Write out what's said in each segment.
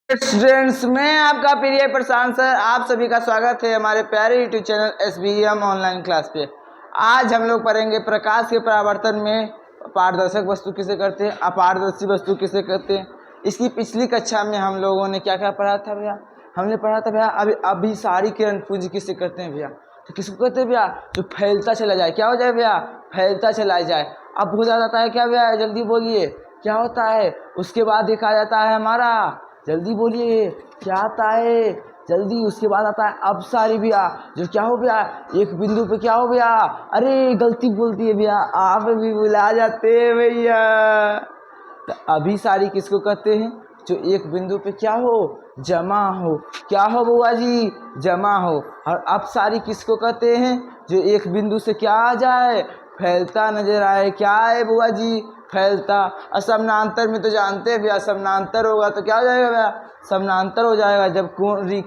Students, मैं आपका प्रिय प्रशांत सर, आप सभी का स्वागत है हमारे प्यारे YouTube channel SBM online class पे। आज हम लोग पढ़ेंगे प्रकाश के परावर्तन में पारदर्शक वस्तु किसे कहते हैं, अपारदर्शी वस्तु किसे कहते हैं। इसकी पिछली कक्षा में हम लोगों ने क्या क्या पढ़ा था भैया? हमने पढ़ा था भैया अभिसारी किरण पुंज किसे कहते हैं भैया? तो किसको कहते हैं भैया? जो फैलता चला जाए। क्या हो जाए भैया? फैलता चला जाए। अब हो जाता है क्या भैया? जल्दी बोलिए, क्या होता है? उसके बाद देखा जाता है हमारा, जल्दी बोलिए, क्या आता है? जल्दी। उसके बाद आता है अपसारी भैया, जो क्या हो भैया? एक बिंदु पे क्या हो भैया? अरे गलती बोलती है भैया, आप भी भुला जाते हैं भैया। तो अभिसारी किसको कहते हैं? जो एक बिंदु पे क्या हो? जमा हो। क्या हो बुआ जी? जमा हो। और अपसारी किसको कहते हैं? जो एक बिंदु से क्या आ जाए? फैलता नजर आए। क्या है बुआ जी? फैलता। और समानांतर में तो जानते हैं भैया, समानांतर होगा तो क्या हो जाएगा भैया? समानांतर हो जाएगा। जब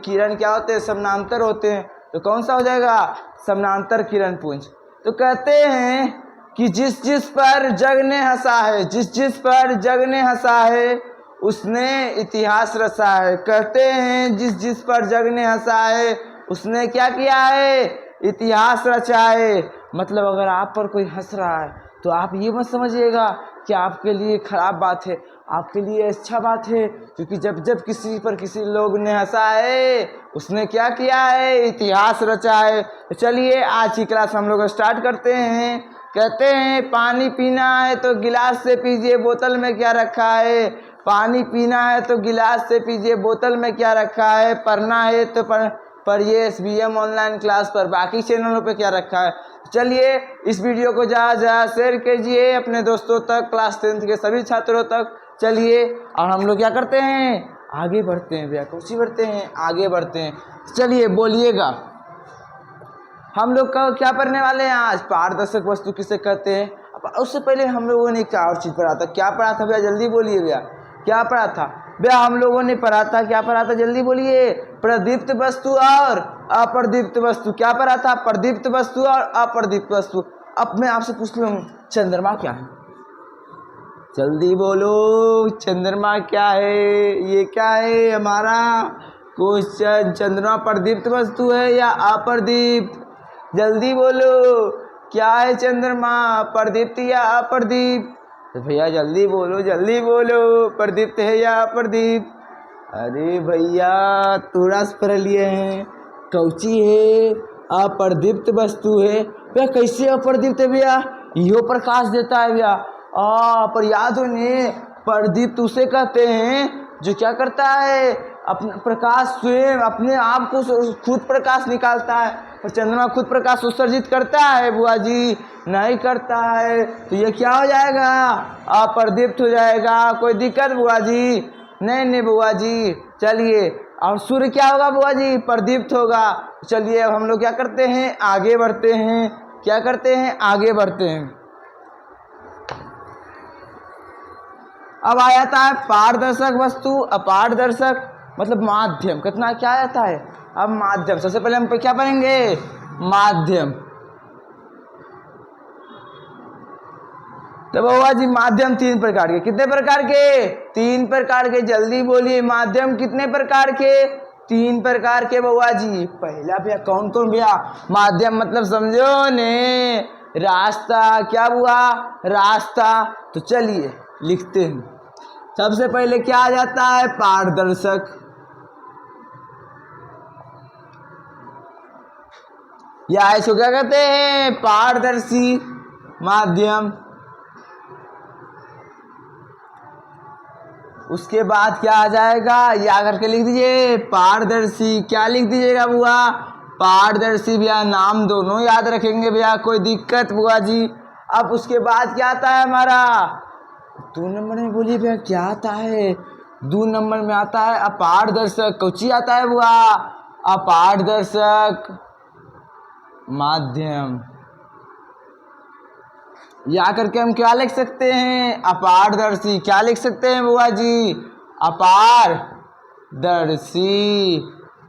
किरण क्या होते हैं? समानांतर होते हैं, तो कौन सा हो जाएगा? समानांतर किरण पुंज। तो कहते हैं कि जिस जिस पर जग ने हंसा है, जिस जिस पर जग ने हंसा है उसने इतिहास रचा है। कहते हैं जिस जिस पर जग ने हंसा है उसने क्या किया है? इतिहास रचा है। मतलब अगर आप पर कोई हंस रहा है तो आप ये मत समझिएगा कि आपके लिए खराब बात है, आपके लिए अच्छा बात है, क्योंकि जब जब किसी पर किसी लोग ने हंसा है उसने क्या किया है? इतिहास रचा है। तो चलिए आज की क्लास हम लोग स्टार्ट करते हैं। कहते हैं पानी पीना है तो गिलास से पीजिए, बोतल में क्या रखा है? पानी पीना है तो गिलास से पीजिए, बोतल में क्या रखा है? पढ़ना है तो पढ़िए SBM ऑनलाइन क्लास पर, बाकी चैनलों पे क्या रखा है। चलिए इस वीडियो को ज़्यादा शेयर कीजिए अपने दोस्तों तक, क्लास 10th के सभी छात्रों तक। चलिए और हम लोग क्या करते हैं? आगे बढ़ते हैं भैया। कुछ ही बढ़ते हैं, आगे बढ़ते हैं। चलिए बोलिएगा, हम लोग का क्या पढ़ने वाले हैं आज? पारदर्शक वस्तु किसे कहते हैं। उससे पहले हम लोगों ने क्या और चीज़ पढ़ा था? क्या पढ़ा था भैया? जल्दी बोलिए भैया, क्या पढ़ा था भैया? हम लोगों ने पढ़ा था, क्या पढ़ा था? जल्दी बोलिए। प्रदीप्त वस्तु और अप्रदीप्त वस्तु। क्या पढ़ा था? प्रदीप्त वस्तु और अप्रदीप्त वस्तु। अब मैं आपसे पूछ लूँ, चंद्रमा क्या है? जल्दी बोलो, चंद्रमा क्या है? ये क्या है हमारा क्वेश्चन? चंद्रमा प्रदीप्त वस्तु है या अप्रदीप्त? जल्दी बोलो, क्या है चंद्रमा? प्रदीप्त या अप्रदीप्त? तो भैया जल्दी बोलो, जल्दी बोलो, प्रदीप्त है या अप्रदीप्त? अरे भैया थोड़ा सा पढ़ लिए हैं। कौची है? अप्रदीप्त वस्तु है भैया। कैसे अप्रदीप्त है भैया? यो प्रकाश देता है भैया। पर याद हो नहीं, प्रदीप्त उसे कहते हैं जो क्या करता है? अपना प्रकाश स्वयं अपने आप को खुद प्रकाश निकालता है। और चंद्रमा खुद प्रकाश उत्सर्जित करता है बुआ जी? नहीं करता है। तो ये क्या हो जाएगा? अप्रदीप्त हो जाएगा। कोई दिक्कत बुआ जी? नहीं नहीं बुआ जी। चलिए, और सूर्य क्या होगा बुआ जी? प्रदीप्त होगा। चलिए अब हम लोग क्या करते हैं? आगे बढ़ते हैं। क्या करते हैं? आगे बढ़ते हैं। अब आ जाता है पारदर्शक वस्तु, अपारदर्शक मतलब माध्यम। कितना क्या आता है? अब माध्यम। सबसे पहले हम क्या पढ़ेंगे? माध्यम। तो बाबा जी माध्यम तीन प्रकार के। कितने प्रकार के? तीन प्रकार के। जल्दी बोलिए, माध्यम कितने प्रकार के? तीन प्रकार के बाबा जी। पहला भैया कौन कौन भैया? माध्यम मतलब समझो ने, रास्ता। क्या हुआ? रास्ता। तो चलिए लिखते हैं। सबसे पहले क्या आ जाता है? पारदर्शक, या इसको क्या कहते हैं? पारदर्शी माध्यम। उसके बाद क्या आ जाएगा? या करके लिख दीजिए पारदर्शी। क्या लिख दीजिएगा बुआ? पारदर्शी भैया। नाम दोनों याद रखेंगे भैया, कोई दिक्कत बुआ जी? अब उसके बाद क्या आता है हमारा? 2 नंबर में बोलिए भैया, क्या आता है? 2 नंबर में आता है अपारदर्शक। कौची आता है बुआ? अपारदर्शक माध्यम। या करके हम क्या लिख सकते हैं? अपारदर्शी। क्या लिख सकते हैं बुआ जी? अपारदर्शी।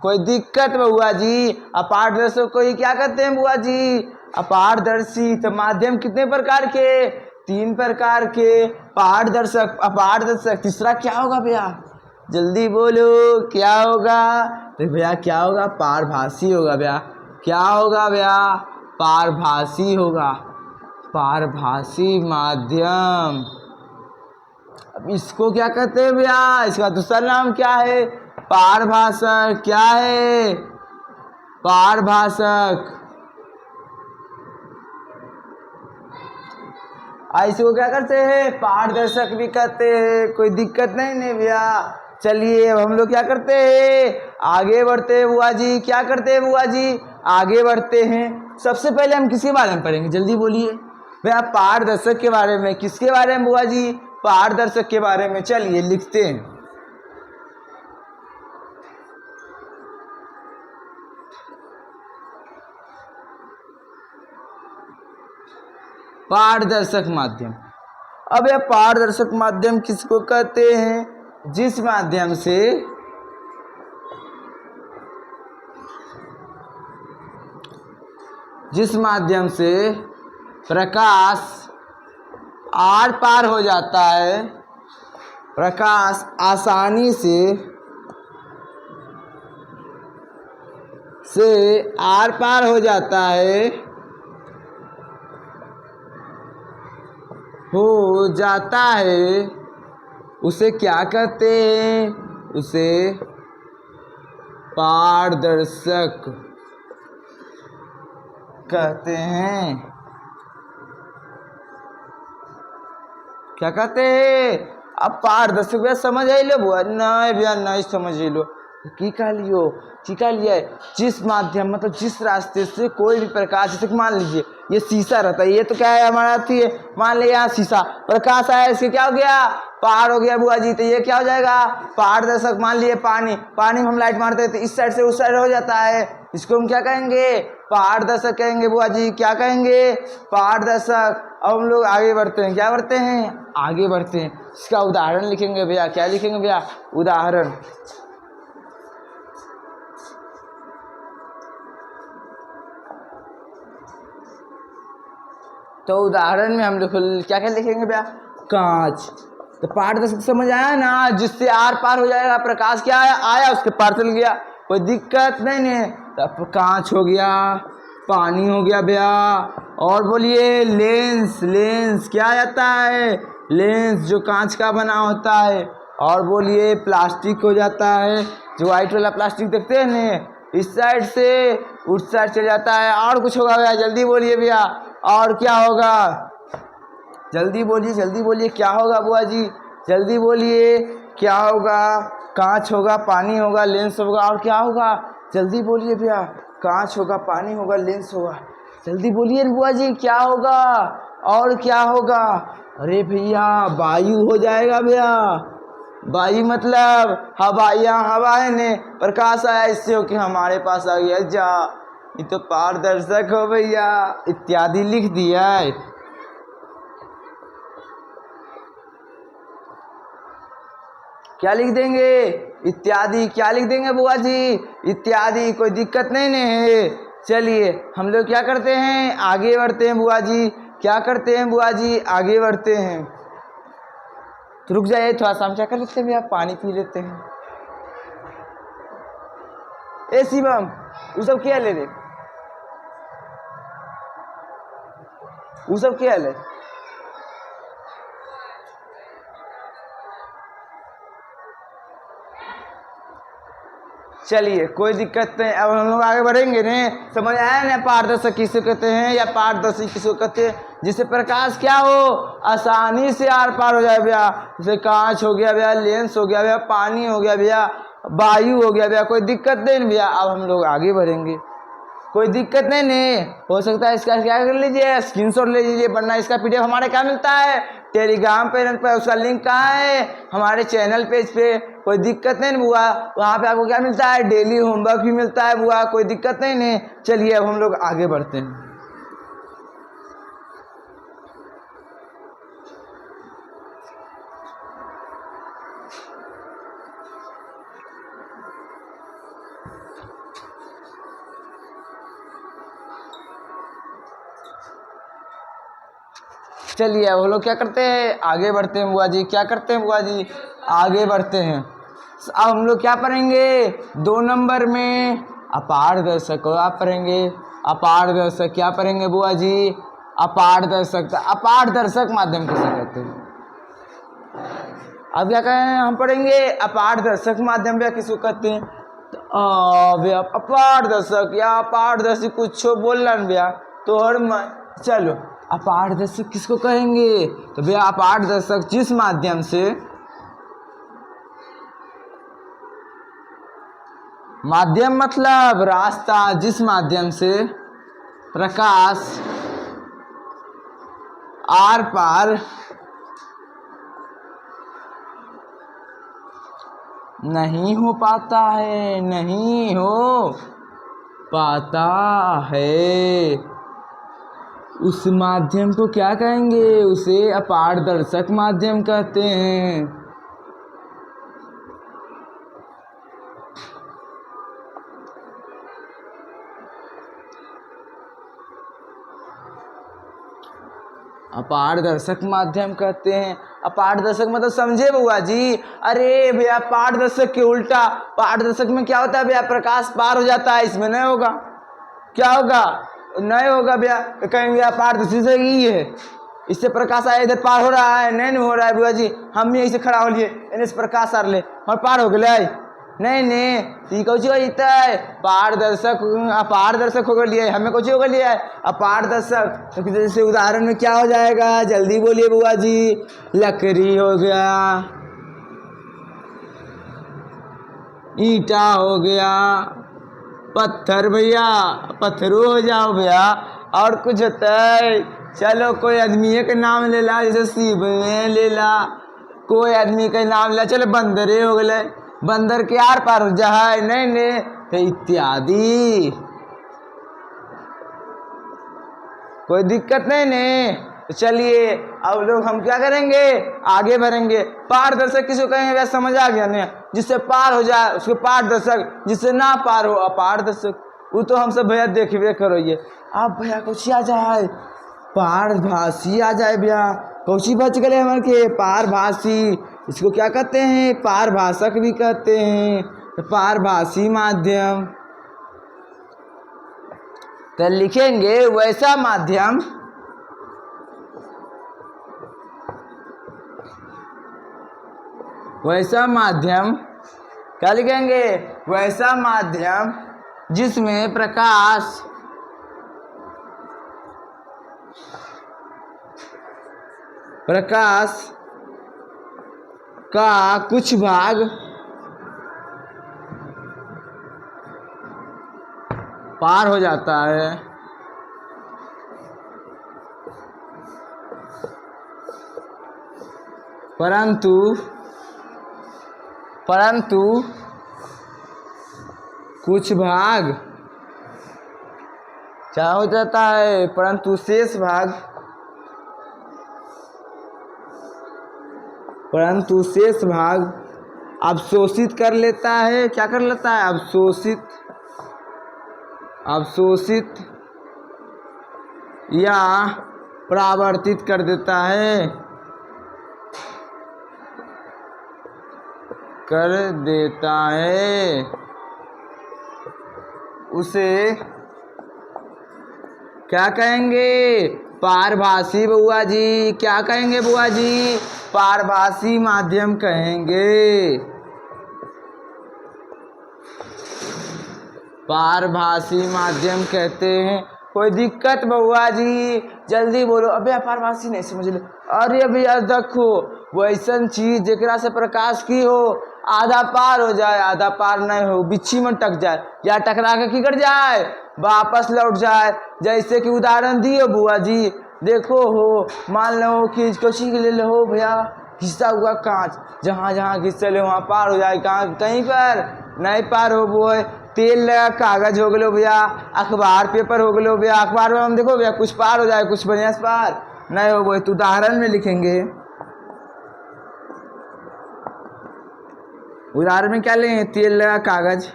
कोई दिक्कत बुआ जी? अपारदर्शक को ही क्या कहते हैं बुआ जी? अपारदर्शी। तो माध्यम कितने प्रकार के? 3 प्रकार के। पारदर्शक, अपारदर्शक। तीसरा क्या होगा भैया? जल्दी बोलो क्या होगा। तो भैया क्या होगा, पारभासी होगा भैया। क्या होगा भैया, पारभासी होगा, पारभासी माध्यम। अब इसको क्या कहते हैं भैया, इसका दूसरा नाम क्या है, पारभाषक। क्या है, पारभाषक। इसको क्या करते हैं, पारदर्शक भी कहते हैं। कोई दिक्कत नहीं भैया। चलिए अब हम लोग क्या करते हैं, आगे बढ़ते हैं बुआ जी। क्या करते हैं बुआ जी, आगे बढ़ते हैं। सबसे पहले हम किसके बारे में पढ़ेंगे, जल्दी बोलिए भैया। पारदर्शक के बारे में। किसके बारे में बुआ जी, पारदर्शक के बारे में। चलिए लिखते हैं। पारदर्शक माध्यम। अब यह पारदर्शक माध्यम किसको कहते हैं, जिस माध्यम से प्रकाश आर पार हो जाता है, प्रकाश आसानी से आर पार हो जाता है, उसे क्या कहते हैं, उसे पारदर्शक कहते हैं। क्या कहते हैं, अब पारदर्शक भैया समझ आई लो बुआ, नहीं भैया नहीं समझ आई लो। की कह लिया है, जिस माध्यम मतलब जिस रास्ते से कोई भी प्रकाश, जैसे मान लीजिए ये शीशा रहता है, ये तो क्या है हमारा थी, मान लिया यहाँ शीशा, प्रकाश आया, इसके क्या हो गया, पार हो गया बुआ जी। तो ये क्या हो जाएगा, पारदर्शक। मान लिए पानी में हम लाइट मारते हैं तो इस साइड से उस साइड हो जाता है, इसको हम क्या कहेंगे, पारदर्शक कहेंगे बुआ जी। क्या कहेंगे, पारदर्शक। अब हम लोग आगे बढ़ते हैं, क्या बढ़ते हैं, आगे बढ़ते हैं। इसका उदाहरण लिखेंगे भैया। क्या लिखेंगे भैया, उदाहरण। तो उदाहरण में हम लोग क्या क्या लिखेंगे भैया, कांच। तो पारदर्शक समझ आया ना, जिससे आर पार हो जाएगा प्रकाश। क्या आया उसके पार चल गया, कोई दिक्कत नहीं है। तो कांच हो गया, पानी हो गया भैया। और बोलिए लेंस क्या आता है, लेंस जो कांच का बना होता है। और बोलिए प्लास्टिक हो जाता है, जो व्हाइट वाला प्लास्टिक देखते हैं ना, इस साइड से उस साइड चल जाता है। और कुछ होगा भैया, जल्दी बोलिए भैया, और क्या होगा, जल्दी बोलिए क्या होगा बुआ जी, जल्दी बोलिए क्या होगा। कांच होगा, पानी होगा, लेंस होगा, और क्या होगा, जल्दी बोलिए भैया। कांच होगा, पानी होगा, लेंस होगा, जल्दी बोलिए बुआ जी क्या होगा, और क्या होगा। अरे भैया वायु हो जाएगा भैया। वायु मतलब हवाएं ने प्रकाश आया, इससे हो कि हमारे पास आ गया जा, ये तो पारदर्शक हो भैया। इत्यादि लिख दिया है। क्या लिख देंगे, इत्यादि। क्या लिख देंगे बुआ जी, इत्यादि। कोई दिक्कत नहीं है। चलिए हम लोग क्या करते हैं, आगे बढ़ते हैं बुआ जी। क्या करते हैं बुआ जी, आगे बढ़ते हैं। तो रुक जाइए थोड़ा सा, हम क्या कर लेते हैं भैया, पानी पी लेते हैं। ए शिवम, वो सब क्या ले रहे, वो सब क्या ले। चलिए कोई दिक्कत नहीं। अब हम लोग आगे बढ़ेंगे ने, समझ आया ना, पारदर्शक किसे कहते हैं या पारदर्शी किसको कहते हैं, जिससे प्रकाश क्या हो, आसानी से आर पार हो जाए भैया। जैसे कांच हो गया भैया, लेंस हो गया भैया, पानी हो गया भैया, वायु हो गया भैया। कोई दिक्कत नहीं भैया। अब हम लोग आगे बढ़ेंगे, कोई दिक्कत नहीं हो सकता है। इसका क्या कर लीजिए, स्क्रीनशॉट ले लीजिए, वरना इसका पीडीएफ हमारे क्या मिलता है, टेलीग्राम पे उसका लिंक कहाँ है, हमारे चैनल पेज पे। कोई दिक्कत नहीं बुआ, वहाँ पे आपको क्या मिलता है, डेली होमवर्क भी मिलता है बुआ। कोई दिक्कत नहीं। चलिए अब हम लोग आगे बढ़ते हैं। चलिए अब हम लोग क्या करते हैं, आगे बढ़ते हैं बुआ जी। क्या करते हैं बुआ जी, आगे बढ़ते हैं। अब हम लोग क्या पढ़ेंगे 2 नंबर में अपारदर्शक को आप पढ़ेंगे। अपारदर्शक क्या पढ़ेंगे बुआ जी? अपारदर्शक। अपारदर्शक माध्यम किसे कहते हैं? अब क्या कहें हम पढ़ेंगे अपारदर्शक माध्यम भैया किसको कहते हैं? तो भैया अपारदर्शक या अपारदर्शी कुछ बोलना भैया तो हर चलो अपारदर्शक किसको कहेंगे? तो भैया अपारदर्शक जिस माध्यम से माध्यम मतलब रास्ता जिस माध्यम से प्रकाश आर पार नहीं हो पाता है, नहीं हो पाता है, उस माध्यम को क्या कहेंगे? उसे अपारदर्शक माध्यम कहते हैं। अपारदर्शक माध्यम कहते हैं। अपारदर्शक मतलब समझे बुआ जी? अरे भैया पारदर्शक के उल्टा, पारदर्शक में क्या होता है भैया? प्रकाश पार हो जाता है, इसमें नहीं होगा। क्या होगा? नहीं होगा भैया। कहेंगे अपारदर्शी से ही है, इससे प्रकाश आया इधर पार हो रहा है, नहीं हो रहा है बुआ जी। हम भी ऐसे खड़ा हो लिए इन्हें से प्रकाश आर ले और पार हो गए। नहीं कुछ होता है पारदर्शक, अपारदर्शक हो गया, हमें कुछ हो गया है अपारदर्शक। तो जैसे उदाहरण में क्या हो जाएगा? जल्दी बोलिए बुआ जी। लकड़ी हो गया, ईंटा हो गया, पत्थर भैया पत्थरों हो जाओ भैया। और कुछ होता है? चलो कोई आदमी का नाम ले ला, जैसे शिव ले ला, कोई आदमी का नाम ले ला, चलो बंदरे हो गए, बंदर के आर पार हो जाए, नहीं तो इत्यादि। कोई दिक्कत नहीं। तो चलिए अब लोग हम क्या करेंगे? आगे बढ़ेंगे। पारदर्शक किसको कहेंगे भैया? समझ आ गया ना? जिससे पार हो जाए उसको पारदर्शक, जिससे ना पार हो अपारदर्शक। वो तो हम सब भैया देखबे करो। ये अब भैया कुछ आ जाए पारभासी आ जाए भैया, कौची बच गए हमारे के पारभासी। इसको क्या कहते हैं? पारभाषक भी कहते हैं, तो पारभासी माध्यम। तो लिखेंगे वैसा माध्यम क्या लिखेंगे? वैसा माध्यम जिसमें प्रकाश का कुछ भाग पार हो जाता है, परंतु कुछ भाग क्या हो जाता है? परंतु शेष भाग अवशोषित कर लेता है। क्या कर लेता है? अवशोषित या परावर्तित कर देता है, उसे क्या कहेंगे? पारभासी बुआ जी। क्या कहेंगे बुआ जी? पारभासी माध्यम कहेंगे। पारभासी माध्यम कहते हैं। कोई दिक्कत बुआ जी? जल्दी बोलो। अबे पारभासी नहीं समझ लो। अरे भैया देखो वैसन चीज जेकरा से प्रकाश की हो, आधा पार हो जाए आधा पार नहीं हो, बिच्छी में टक जाए या टकरा के की कर जाए, वापस लौट जाए। जैसे कि उदाहरण दिए बुआ जी, देखो हो मान लो कि कोची के ले लो भैया घिसा हुआ कांच, जहाँ घिस ले वहाँ पार हो जाए, कहीं पर नहीं पार हो। वो है तेल लगा कागज हो गलो भैया, अखबार पेपर हो गलो भैया, अखबार में हम देखो भैया कुछ पार हो जाए, कुछ बढ़िया से पार नहीं हो। वो तो उदाहरण में लिखेंगे। उदाहरण में क्या लेंगे? तेल लगा कागज।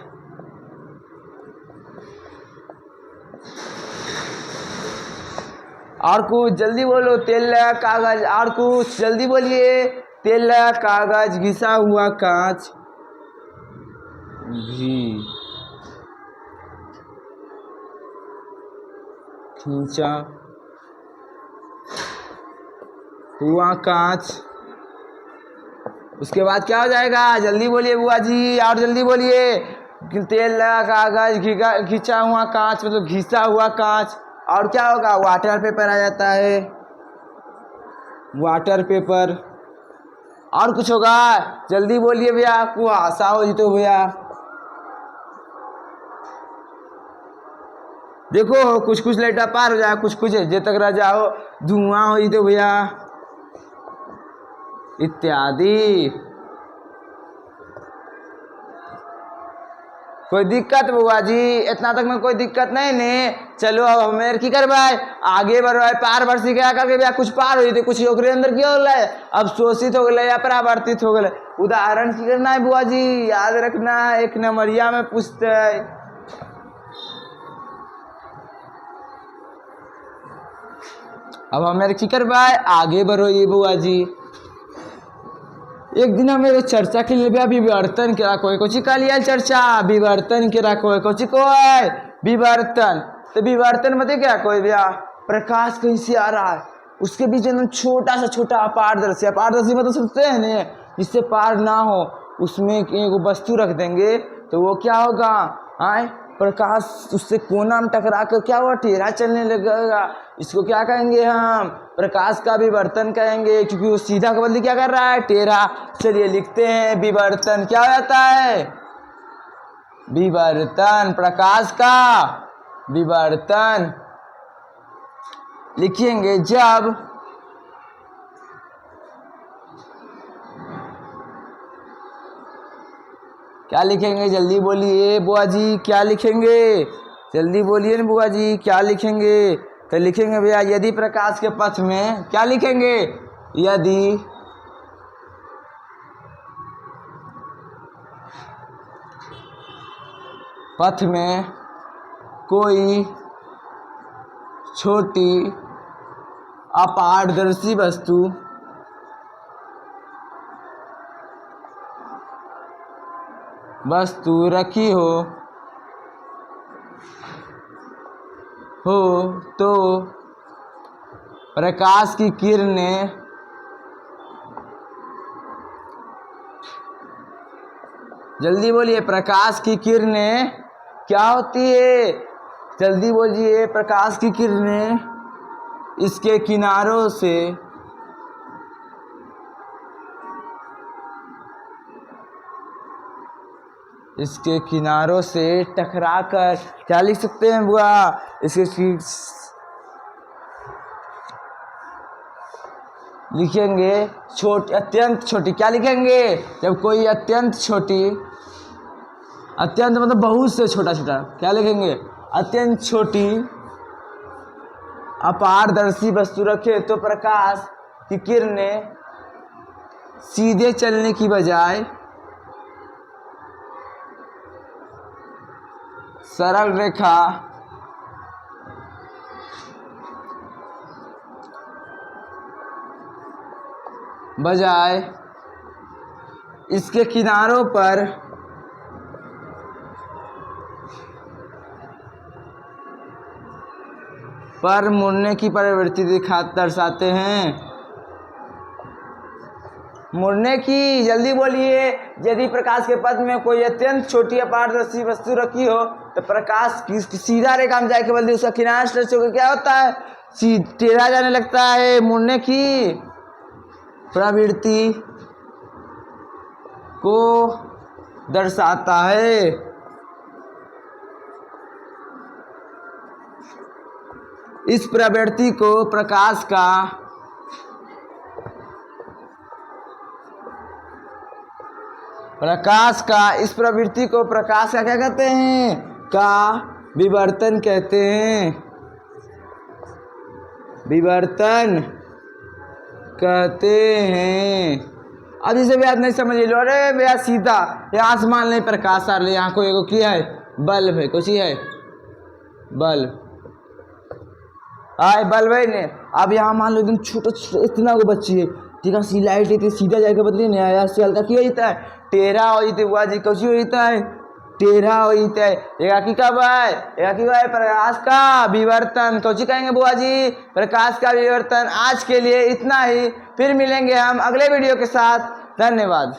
और कुछ जल्दी बोलो। तेल लगा कागज। और कुछ जल्दी बोलिए। तेल लगा कागज, घिसा हुआ कांच, घी खींचा हुआ कांच। उसके बाद क्या हो जाएगा, जल्दी बोलिए बुआ जी, और जल्दी बोलिए। तेल लगा कागज, खींचा हुआ कांच मतलब घिसा हुआ कांच। और क्या होगा, वाटर पेपर आ जाता है, वाटर पेपर। और कुछ होगा, जल्दी बोलिए भैया, कुहासा हो जी तो भैया। देखो कुछ कुछ लेटा पार हो जाए, कुछ कुछ जे तक रह जाओ, धुआं हो जी तो भैया, इत्यादि। कोई दिक्कत बुआ जी, इतना तक में कोई दिक्कत नहीं ने। चलो अब हमें की करवाए, आगे बढ़वाए, पार भर सीखा करके भैया कुछ पार हो जाते, कुछ ओकरे अंदर क्या हो गया है, अब शोषित हो गए या परावर्तित हो गए। उदाहरण की करना है बुआ जी, याद रखना, एक नंबरिया में पूछते है। अब हमें की करवाए, आगे बढ़ो ये बुआ जी। एक दिन हमें चर्चा के लिए विवर्तन के रखो, कोची का लिया चर्चा, विवर्तन के रखो, कोची को है विवर्तन। तो विवर्तन मतलब क्या, कोई भैया प्रकाश कहीं से आ रहा है, उसके बीच में छोटा सा छोटा अपारदर्शी, अपारदर्शी मतलब सुनते हैं ना, जिससे पार ना हो, उसमें एक वस्तु रख देंगे तो वो क्या होगा, आए प्रकाश उससे कोना में टकरा कर क्या हुआ, टेढ़ा चलने लगेगा। इसको क्या कहेंगे हम, प्रकाश का विवर्तन कहेंगे, क्योंकि वो सीधा का बदले क्या कर रहा है, टेढ़ा। चलिए लिखते हैं, विवर्तन क्या हो जाता है, विवर्तन, प्रकाश का विवर्तन। लिखेंगे जब क्या लिखेंगे, जल्दी बोलिए बुआ जी, क्या लिखेंगे, जल्दी बोलिए ना बुआ जी, क्या लिखेंगे। तो लिखेंगे भैया, यदि प्रकाश के पथ में क्या लिखेंगे, यदि पथ में कोई छोटी अपारदर्शी वस्तु रखी हो तो प्रकाश की किरणें जल्दी बोलिए, प्रकाश की किरणें क्या होती है, जल्दी बोलिए, प्रकाश की किरणें इसके किनारों से टकराकर क्या लिख सकते हैं बुआ, इसके लिखेंगे छोटी, अत्यंत छोटी। क्या लिखेंगे, जब कोई अत्यंत छोटी, अत्यंत मतलब बहुत से छोटा छोटा, क्या लिखेंगे, अत्यंत छोटी अपारदर्शी वस्तु रखे तो प्रकाश की किरणें सीधे चलने की बजाय सरल रेखा बजाय इसके किनारों पर मुड़ने की प्रवृत्ति दर्शाते हैं। मुड़ने की, जल्दी बोलिए, यदि प्रकाश के पथ में कोई अत्यंत छोटी अपारदर्शी वस्तु रखी हो तो प्रकाश की सीधा रेखा में जाए के बदले उसका किनारा स्ट्रेच होकर क्या होता है, टेढ़ा जाने लगता है। मुड़ने की प्रवृत्ति को दर्शाता है। इस प्रवृत्ति को प्रकाश का क्या कहते हैं, का विवर्तन कहते हैं, विवर्तन कहते हैं। अब इसे भी आप नहीं समझ लो, अरे भैया सीधा ये आसमान नहीं प्रकाश आ रही, यहाँ को एगो क्या है, बल्ब है, कुछ ही है बल्ब, आए बल्ब है ने। अब यहाँ मान लो एकदम छोटा इतना को बच्ची है, ठीक है, लाइट है सीधा जाके बदली नहीं आया, से हल्का क्यों होता है, टेढ़ा हो जाते बुआ जी, कुछ हो जाता है, टेढ़ा होते एकाकी का बाय एकाकी बाय प्रकाश का विवर्तन। तो जी कहेंगे बुआ जी प्रकाश का विवर्तन। आज के लिए इतना ही, फिर मिलेंगे हम अगले वीडियो के साथ। धन्यवाद।